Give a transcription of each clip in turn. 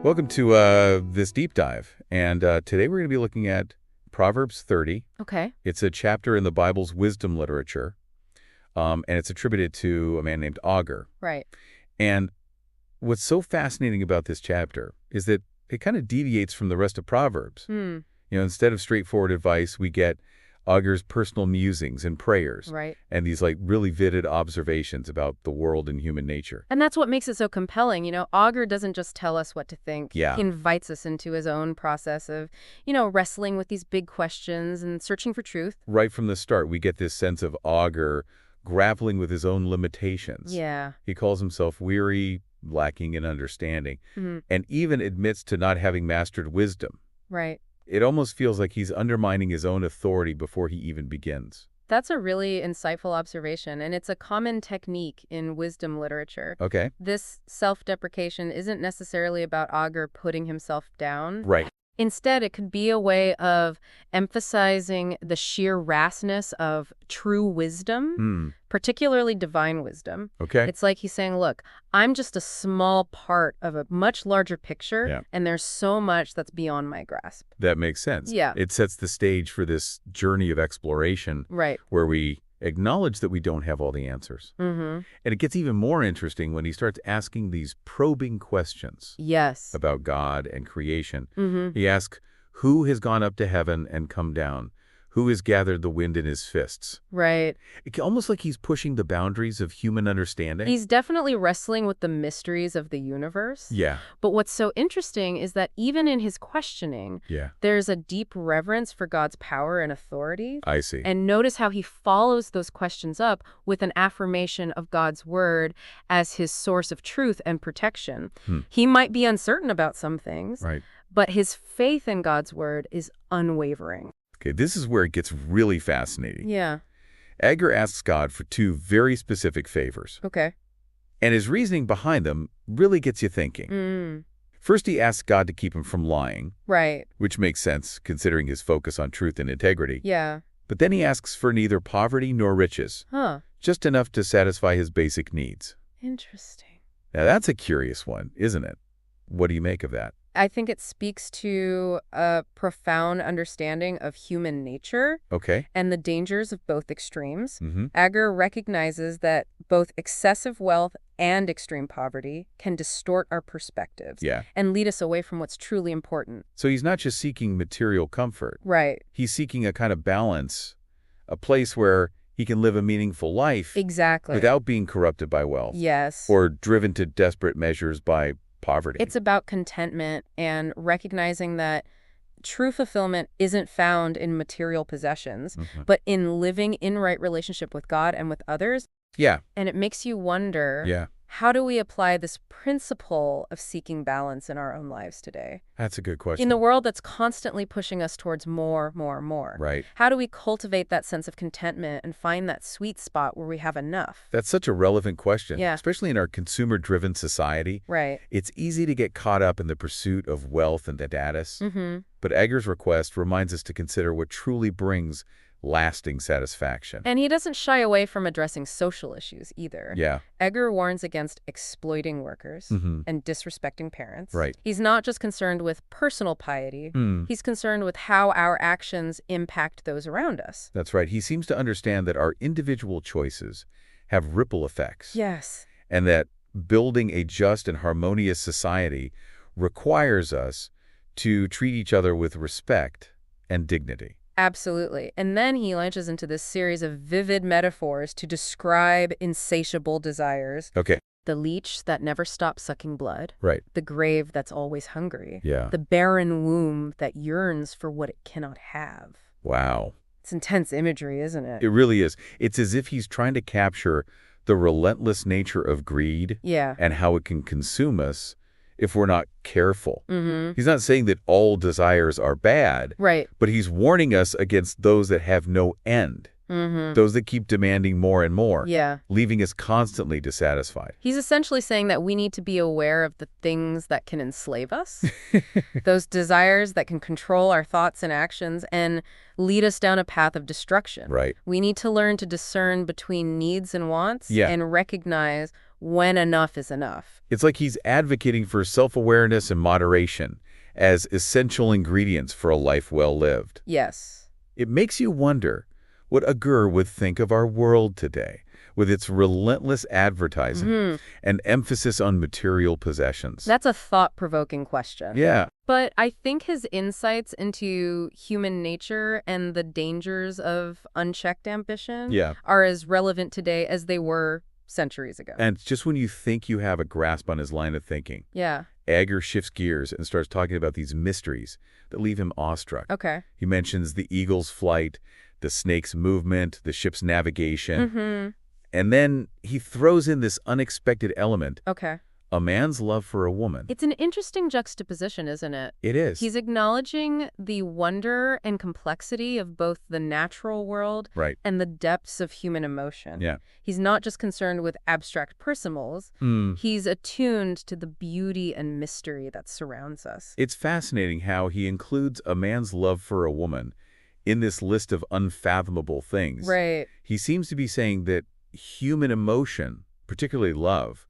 Welcome to this deep dive. And today we're going to be looking at Proverbs 30. Okay. It's a chapter in the Bible's wisdom literature, and it's attributed to a man named Agur. Right. And what's so fascinating about this chapter is that it kind of deviates from the rest of Proverbs. Instead of straightforward advice, we get Agur's personal musings and prayers. Right. And these really vivid observations about the world and human nature. And that's what makes it so compelling. Agur doesn't just tell us what to think. Yeah. He invites us into his own process of, wrestling with these big questions and searching for truth. Right from the start, we get this sense of Agur grappling with his own limitations. Yeah. He calls himself weary, lacking in understanding, and even admits to not having mastered wisdom. Right. It almost feels like he's undermining his own authority before he even begins. That's a really insightful observation, and it's a common technique in wisdom literature. Okay. This self-deprecation isn't necessarily about Agur putting himself down. Right. Instead, it could be a way of emphasizing the sheer vastness of true wisdom, particularly divine wisdom. Okay. It's like he's saying, look, I'm just a small part of a much larger picture, and there's so much that's beyond my grasp. That makes sense. Yeah. It sets the stage for this journey of exploration. Right. Where we acknowledge that we don't have all the answers. And it gets even more interesting when he starts asking these probing questions. Yes. About God and creation. He asks, who has gone up to heaven and come down? Who has gathered the wind in his fists? Right. It's almost like he's pushing the boundaries of human understanding. He's definitely wrestling with the mysteries of the universe. Yeah. But what's so interesting is that even in his questioning, there's a deep reverence for God's power and authority. I see. And notice how he follows those questions up with an affirmation of God's word as his source of truth and protection. He might be uncertain about some things, but his faith in God's word is unwavering. Okay, this is where it gets really fascinating. Yeah. Agur asks God for two very specific favors. Okay. And his reasoning behind them really gets you thinking. First, he asks God to keep him from lying. Right. Which makes sense, considering his focus on truth and integrity. Yeah. But then he asks for neither poverty nor riches. Just enough to satisfy his basic needs. Interesting. Now, that's a curious one, isn't it? What do you make of that? I think it speaks to a profound understanding of human nature and the dangers of both extremes. Agur recognizes that both excessive wealth and extreme poverty can distort our perspectives and lead us away from what's truly important. So he's not just seeking material comfort. Right. He's seeking a kind of balance, a place where he can live a meaningful life without being corrupted by wealth. Yes. Or driven to desperate measures by poverty. It's about contentment and recognizing that true fulfillment isn't found in material possessions, but in living in right relationship with God and with others. Yeah. And it makes you wonder, how do we apply this principle of seeking balance in our own lives today? That's a good question. In the world that's constantly pushing us towards more. Right. How do we cultivate that sense of contentment and find that sweet spot where we have enough? That's such a relevant question, Yeah. especially in our consumer-driven society. Right. It's easy to get caught up in the pursuit of wealth and status. But Agur's request reminds us to consider what truly brings lasting satisfaction. And he doesn't shy away from addressing social issues either. Yeah. Agur warns against exploiting workers and disrespecting parents. Right. He's not just concerned with personal piety. He's concerned with how our actions impact those around us. That's right. He seems to understand that our individual choices have ripple effects. Yes. And that building a just and harmonious society requires us to treat each other with respect and dignity. Absolutely. And then he launches into this series of vivid metaphors to describe insatiable desires. Okay. The leech that never stops sucking blood. Right. The grave that's always hungry. Yeah. The barren womb that yearns for what it cannot have. Wow. It's intense imagery, isn't it? It really is. It's as if he's trying to capture the relentless nature of greed and how it can consume us if we're not careful. He's not saying that all desires are bad, but he's warning us against those that have no end. Those that keep demanding more and more, leaving us constantly dissatisfied. He's essentially saying that we need to be aware of the things that can enslave us, those desires that can control our thoughts and actions and lead us down a path of destruction. Right. We need to learn to discern between needs and wants and recognize when enough is enough. It's like he's advocating for self-awareness and moderation as essential ingredients for a life well lived. Yes. It makes you wonder what Agur would think of our world today, with its relentless advertising and emphasis on material possessions. That's a thought-provoking question. Yeah. But I think his insights into human nature and the dangers of unchecked ambition are as relevant today as they were centuries ago. And just when you think you have a grasp on his line of thinking, Agur shifts gears and starts talking about these mysteries that leave him awestruck. Okay. He mentions the eagle's flight, the snake's movement, the ship's navigation. And then he throws in this unexpected element. Okay. A man's love for a woman. It's an interesting juxtaposition, isn't it? It is. He's acknowledging the wonder and complexity of both the natural world and the depths of human emotion. Yeah. He's not just concerned with abstract personals. He's attuned to the beauty and mystery that surrounds us. It's fascinating how he includes a man's love for a woman in this list of unfathomable things. Right. He seems to be saying that human emotion, particularly love,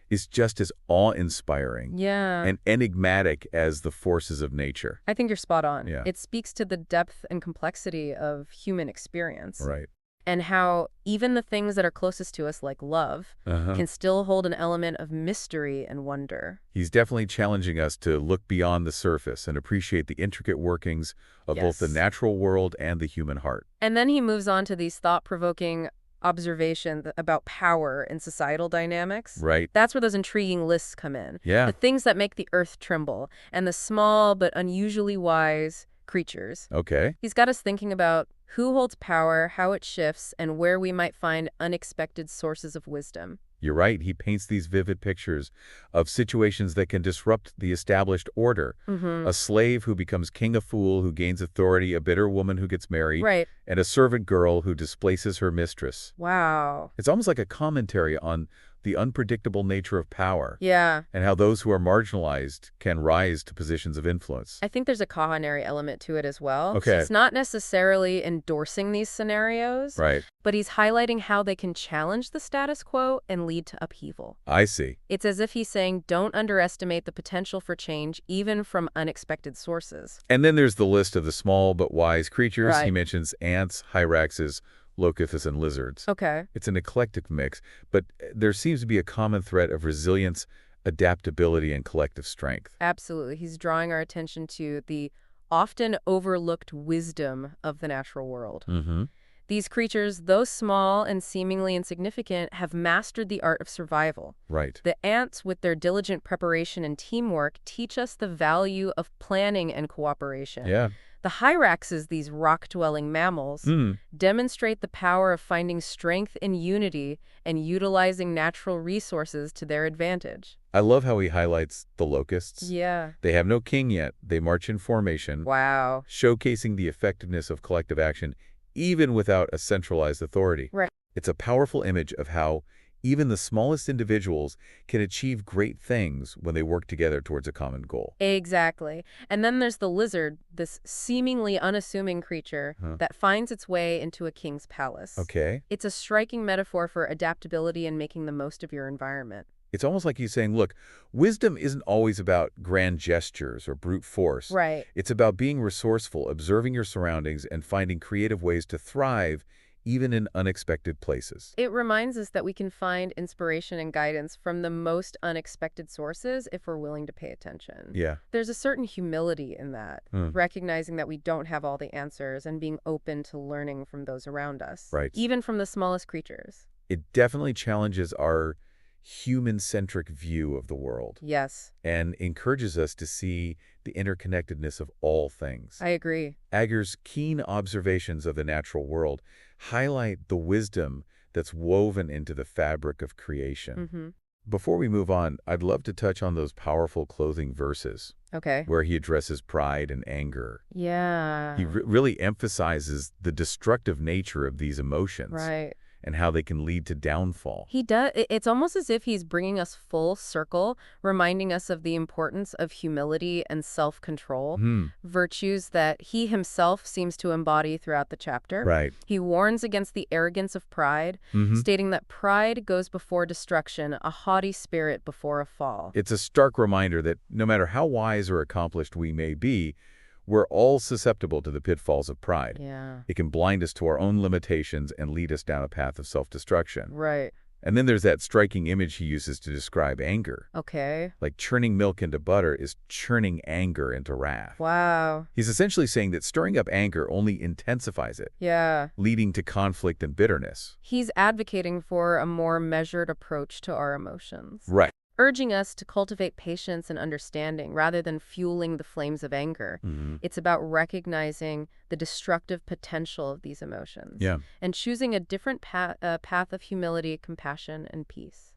is just as awe-inspiring and enigmatic as the forces of nature. I think you're spot on. Yeah. It speaks to the depth and complexity of human experience. Right. And how even the things that are closest to us, like love, can still hold an element of mystery and wonder. He's definitely challenging us to look beyond the surface and appreciate the intricate workings of both the natural world and the human heart. And then he moves on to these thought-provoking observation about power and societal dynamics. Right. That's where those intriguing lists come in. Yeah. The things that make the earth tremble and the small but unusually wise creatures. Okay. He's got us thinking about who holds power, how it shifts, and where we might find unexpected sources of wisdom. You're right. He paints these vivid pictures of situations that can disrupt the established order. A slave who becomes king, a fool who gains authority, a bitter woman who gets married, and a servant girl who displaces her mistress. Wow. It's almost like a commentary on the unpredictable nature of power. Yeah. And how those who are marginalized can rise to positions of influence. I think there's a cautionary element to it as well. Okay. He's not necessarily endorsing these scenarios. Right. But he's highlighting how they can challenge the status quo and lead to upheaval. I see. It's as if he's saying, don't underestimate the potential for change, even from unexpected sources. And then there's the list of the small but wise creatures. Right. He mentions ants, hyraxes, locusts, and lizards. Okay. It's an eclectic mix, but there seems to be a common thread of resilience, adaptability, and collective strength. Absolutely. He's drawing our attention to the often overlooked wisdom of the natural world. These creatures, though small and seemingly insignificant, have mastered the art of survival. Right. The ants, with their diligent preparation and teamwork, teach us the value of planning and cooperation. Yeah. The hyraxes, these rock-dwelling mammals, demonstrate the power of finding strength in unity and utilizing natural resources to their advantage. I love how he highlights the locusts. Yeah. They have no king yet. They march in formation. Wow. Showcasing the effectiveness of collective action, even without a centralized authority. Right. It's a powerful image of how even the smallest individuals can achieve great things when they work together towards a common goal. Exactly. And then there's the lizard, this seemingly unassuming creature that finds its way into a king's palace. Okay. It's a striking metaphor for adaptability and making the most of your environment. It's almost like he's saying, look, wisdom isn't always about grand gestures or brute force. Right. It's about being resourceful, observing your surroundings, and finding creative ways to thrive even in unexpected places. It reminds us that we can find inspiration and guidance from the most unexpected sources if we're willing to pay attention. Yeah. There's a certain humility in that, recognizing that we don't have all the answers and being open to learning from those around us. Right. Even from the smallest creatures. It definitely challenges our human-centric view of the world. Yes. And encourages us to see the interconnectedness of all things. I agree. Agur's keen observations of the natural world highlight the wisdom that's woven into the fabric of creation. Before we move on, I'd love to touch on those powerful closing verses. Okay. Where he addresses pride and anger. Yeah. He really emphasizes the destructive nature of these emotions. Right. and how they can lead to downfall. He does. It's almost as if he's bringing us full circle, reminding us of the importance of humility and self-control, virtues that he himself seems to embody throughout the chapter. Right. He warns against the arrogance of pride, stating that pride goes before destruction, a haughty spirit before a fall. It's a stark reminder that no matter how wise or accomplished we may be, we're all susceptible to the pitfalls of pride. Yeah. It can blind us to our own limitations and lead us down a path of self-destruction. Right. And then there's that striking image he uses to describe anger. Okay. Like churning milk into butter is churning anger into wrath. Wow. He's essentially saying that stirring up anger only intensifies it. Yeah. Leading to conflict and bitterness. He's advocating for a more measured approach to our emotions. Right. Urging us to cultivate patience and understanding rather than fueling the flames of anger. It's about recognizing the destructive potential of these emotions and choosing a different path of humility, compassion, and peace.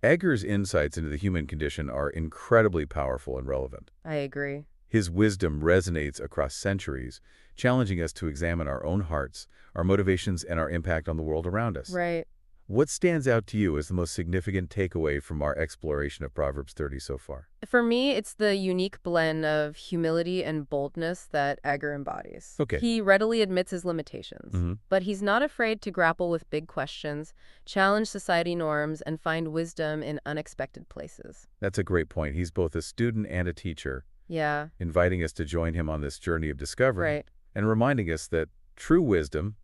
Agur's insights into the human condition are incredibly powerful and relevant. I agree. His wisdom resonates across centuries, challenging us to examine our own hearts, our motivations, and our impact on the world around us. Right. What stands out to you as the most significant takeaway from our exploration of Proverbs 30 so far? For me, it's the unique blend of humility and boldness that Agur embodies. Okay. He readily admits his limitations, but he's not afraid to grapple with big questions, challenge society norms, and find wisdom in unexpected places. That's a great point. He's both a student and a teacher. Yeah. Inviting us to join him on this journey of discovery. Right. And reminding us that true wisdom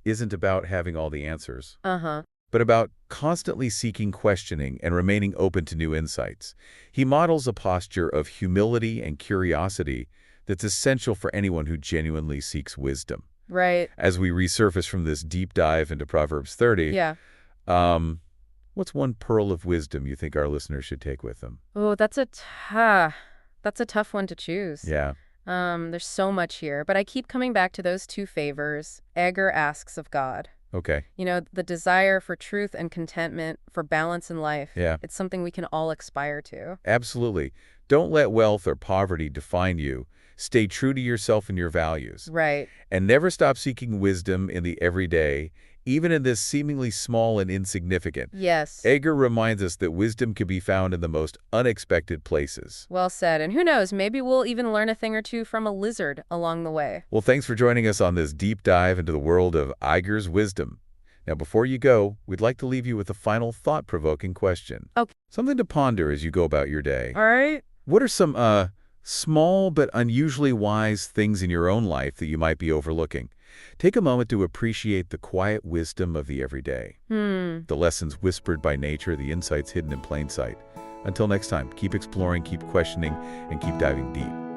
isn't about having all the answers. But about constantly seeking questioning and remaining open to new insights. He models a posture of humility and curiosity that's essential for anyone who genuinely seeks wisdom. Right. As we resurface from this deep dive into Proverbs 30, what's one pearl of wisdom you think our listeners should take with them? Oh, that's a tough one to choose. Yeah. There's so much here, but I keep coming back to those two favors Agur asks of God. Okay. You know, the desire for truth and contentment, for balance in life. Yeah. It's something we can all aspire to. Absolutely. Don't let wealth or poverty define you. Stay true to yourself and your values. Right. And never stop seeking wisdom in the everyday, even in this seemingly small and insignificant. Yes. Agur reminds us that wisdom can be found in the most unexpected places. Well said. And who knows, maybe we'll even learn a thing or two from a lizard along the way. Well, thanks for joining us on this deep dive into the world of Agur's wisdom. Now, before you go, we'd like to leave you with a final thought-provoking question. Okay. Something to ponder as you go about your day. All right. What are some small but unusually wise things in your own life that you might be overlooking? Take a moment to appreciate the quiet wisdom of the everyday. The lessons whispered by nature, the insights hidden in plain sight. Until next time, keep exploring, keep questioning, and keep diving deep.